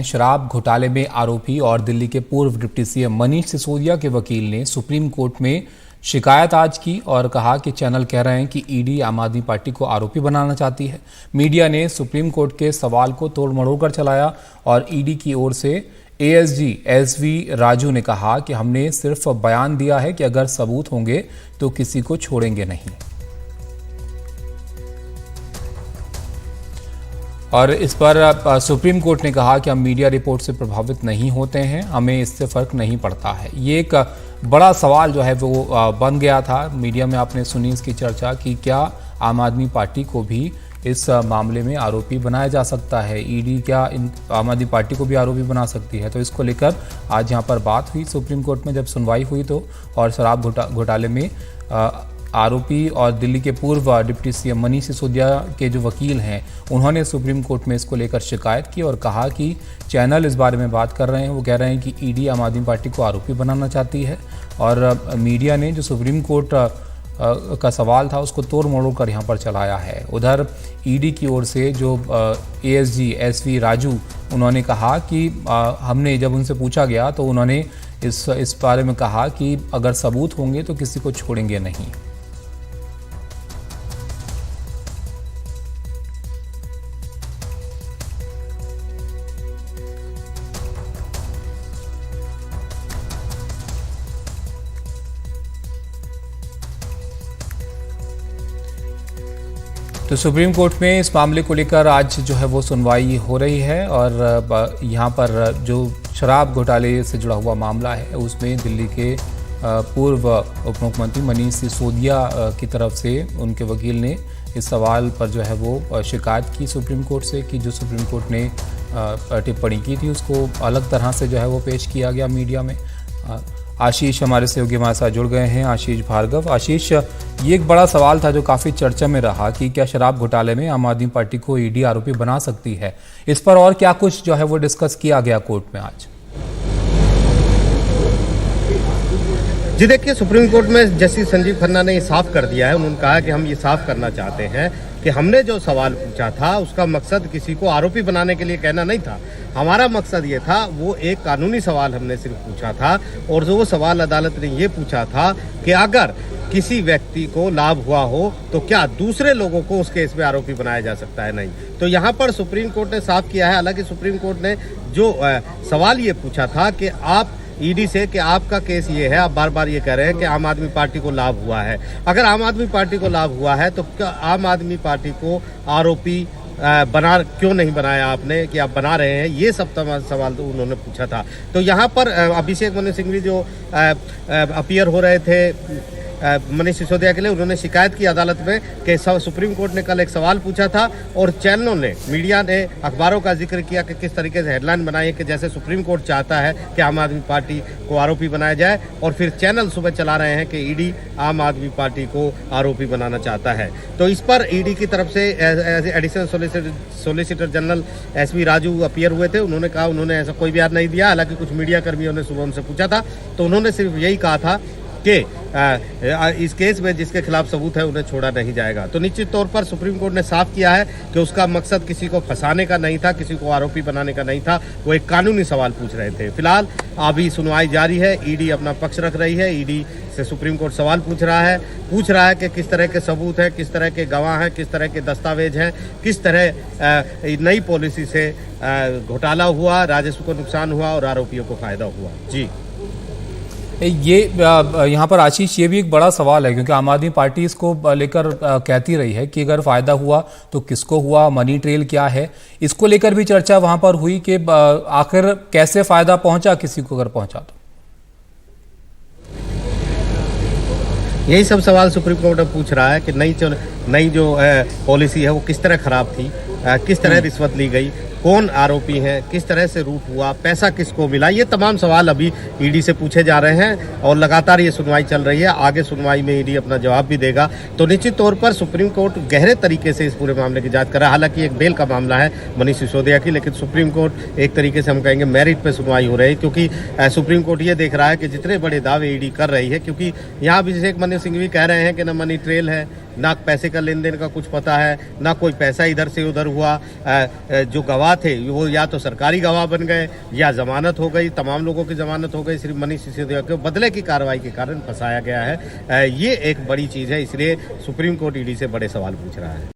शराब घोटाले में आरोपी और दिल्ली के पूर्व डिप्टी सीएम मनीष सिसोदिया के वकील ने सुप्रीम कोर्ट में शिकायत आज की और कहा कि चैनल कह रहे हैं कि ईडी आम आदमी पार्टी को आरोपी बनाना चाहती है। मीडिया ने सुप्रीम कोर्ट के सवाल को तोड़ मरोड़ कर चलाया और ईडी की ओर से एएसजी एसवी राजू ने कहा कि हमने सिर्फ बयान दिया है कि अगर सबूत होंगे तो किसी को छोड़ेंगे नहीं। और इस पर सुप्रीम कोर्ट ने कहा कि हम मीडिया रिपोर्ट से प्रभावित नहीं होते हैं, हमें इससे फर्क नहीं पड़ता है। ये एक बड़ा सवाल जो है वो बन गया था। मीडिया में आपने सुनी इसकी चर्चा कि क्या आम आदमी पार्टी को भी इस मामले में आरोपी बनाया जा सकता है, ईडी क्या आम आदमी पार्टी को भी आरोपी बना सकती है। तो इसको लेकर आज यहाँ पर बात हुई सुप्रीम कोर्ट में जब सुनवाई हुई तो, और शराब घोटाले में आरोपी और दिल्ली के पूर्व डिप्टी सीएम मनीष सिसोदिया के जो वकील हैं उन्होंने सुप्रीम कोर्ट में इसको लेकर शिकायत की और कहा कि चैनल इस बारे में बात कर रहे हैं। वो कह रहे हैं कि ईडी आम आदमी पार्टी को आरोपी बनाना चाहती है और मीडिया ने जो सुप्रीम कोर्ट का सवाल था उसको तोड़ मरोड़ कर यहाँ पर चलाया है। उधर ईडी की ओर से जो एएसजी एसवी राजू उन्होंने कहा कि हमने जब उनसे पूछा गया तो उन्होंने इस बारे में कहा कि अगर सबूत होंगे तो किसी को छोड़ेंगे नहीं। तो सुप्रीम कोर्ट में इस मामले को लेकर आज जो है वो सुनवाई हो रही है और यहाँ पर जो शराब घोटाले से जुड़ा हुआ मामला है उसमें दिल्ली के पूर्व उप मुख्यमंत्री मनीष सिसोदिया की तरफ से उनके वकील ने इस सवाल पर जो है वो शिकायत की सुप्रीम कोर्ट से कि जो सुप्रीम कोर्ट ने टिप्पणी की थी उसको अलग तरह से जो है वो पेश किया गया मीडिया में। आशीष हमारे सहयोगी हमारे साथ जुड़ गए हैं, आशीष भार्गव। आशीष, ये एक बड़ा सवाल था जो काफ़ी चर्चा में रहा कि क्या शराब घोटाले में आम आदमी पार्टी को ईडी आरोपी बना सकती है। इस पर और क्या कुछ जो है वो डिस्कस किया गया कोर्ट में आज? जी देखिए, सुप्रीम कोर्ट में जस्टिस संजीव खन्ना ने ये साफ कर दिया है। उन्होंने कहा कि हम ये साफ करना चाहते हैं कि हमने जो सवाल पूछा था उसका मकसद किसी को आरोपी बनाने के लिए कहना नहीं था। हमारा मकसद ये था, वो एक कानूनी सवाल हमने सिर्फ पूछा था और जो वो सवाल अदालत ने ये पूछा था कि अगर किसी व्यक्ति को लाभ हुआ हो तो क्या दूसरे लोगों को उस केस में आरोपी बनाया जा सकता है, नहीं। तो यहाँ पर सुप्रीम कोर्ट ने साफ किया है। हालांकि सुप्रीम कोर्ट ने जो सवाल ये पूछा था कि आप ईडी से कि आपका केस ये है, आप बार बार ये कह रहे हैं कि आम आदमी पार्टी को लाभ हुआ है, अगर आम आदमी पार्टी को लाभ हुआ है तो क्या आम आदमी पार्टी को आरोपी क्यों नहीं बनाया आपने, कि आप बना रहे हैं, ये सब तमाम सवाल तो उन्होंने पूछा था। तो यहाँ पर अभिषेक मनु सिंघवी जो अपीयर हो रहे थे मनीष सिसोदिया के लिए, उन्होंने शिकायत की अदालत में कि सुप्रीम कोर्ट ने कल एक सवाल पूछा था और चैनलों ने, मीडिया ने, अखबारों का जिक्र किया कि किस तरीके से हेडलाइन बनाई कि जैसे सुप्रीम कोर्ट चाहता है कि आम आदमी पार्टी को आरोपी बनाया जाए, और फिर चैनल सुबह चला रहे हैं कि ईडी आम आदमी पार्टी को आरोपी बनाना चाहता है। तो इस पर ईडी की तरफ से additional solicitor general SV Raju appear हुए थे। उन्होंने कहा, उन्होंने ऐसा कोई बयान नहीं दिया। हालांकि कुछ मीडिया कर्मियों ने सुबह उनसे पूछा था तो उन्होंने सिर्फ यही कहा था कि इस केस में जिसके खिलाफ सबूत है उन्हें छोड़ा नहीं जाएगा। तो निश्चित तौर पर सुप्रीम कोर्ट ने साफ किया है कि उसका मकसद किसी को फंसाने का नहीं था, किसी को आरोपी बनाने का नहीं था, वो एक कानूनी सवाल पूछ रहे थे। फिलहाल अभी सुनवाई जारी है, ईडी अपना पक्ष रख रही है। ईडी से सुप्रीम कोर्ट सवाल पूछ रहा है कि किस तरह के सबूत हैं, किस तरह के गवाह हैं, किस तरह के दस्तावेज हैं, किस तरह नई पॉलिसी से घोटाला हुआ, राजस्व को नुकसान हुआ और आरोपियों को फायदा हुआ। जी, ये यहाँ पर आशीष, ये भी एक बड़ा सवाल है क्योंकि आम आदमी पार्टी इसको लेकर कहती रही है कि अगर फायदा हुआ तो किसको हुआ, मनी ट्रेल क्या है, इसको लेकर भी चर्चा वहां पर हुई कि आखिर कैसे फायदा पहुंचा किसी को, अगर पहुंचा तो। यही सब सवाल सुप्रीम कोर्ट पूछ रहा है कि नई जो पॉलिसी है वो किस तरह खराब थी, किस तरह रिश्वत ली गई, कौन आरोपी हैं, किस तरह से रूट हुआ, पैसा किसको मिला, ये तमाम सवाल अभी ईडी से पूछे जा रहे हैं और लगातार ये सुनवाई चल रही है। आगे सुनवाई में ईडी अपना जवाब भी देगा। तो निश्चित तौर पर सुप्रीम कोर्ट गहरे तरीके से इस पूरे मामले की जांच कर रहा है। हालांकि एक बेल का मामला है मनीष सिसोदिया की, लेकिन सुप्रीम कोर्ट एक तरीके से हम कहेंगे मेरिट पे सुनवाई हो रही है, क्योंकि सुप्रीम कोर्ट ये देख रहा है कि जितने बड़े दावे ईडी कर रही है, क्योंकि यहाँ अभिषेक मनु सिंघवी कह रहे हैं कि न मनी ट्रेल है, ना पैसे का लेन देन का कुछ पता है, ना कोई पैसा इधर से उधर हुआ। जो गवाह थे वो या तो सरकारी गवाह बन गए या जमानत हो गई, तमाम लोगों की जमानत हो गई, सिर्फ मनीष सिसोदिया को बदले की कार्रवाई के कारण फंसाया गया है। ये एक बड़ी चीज़ है, इसलिए सुप्रीम कोर्ट ईडी से बड़े सवाल पूछ रहा है।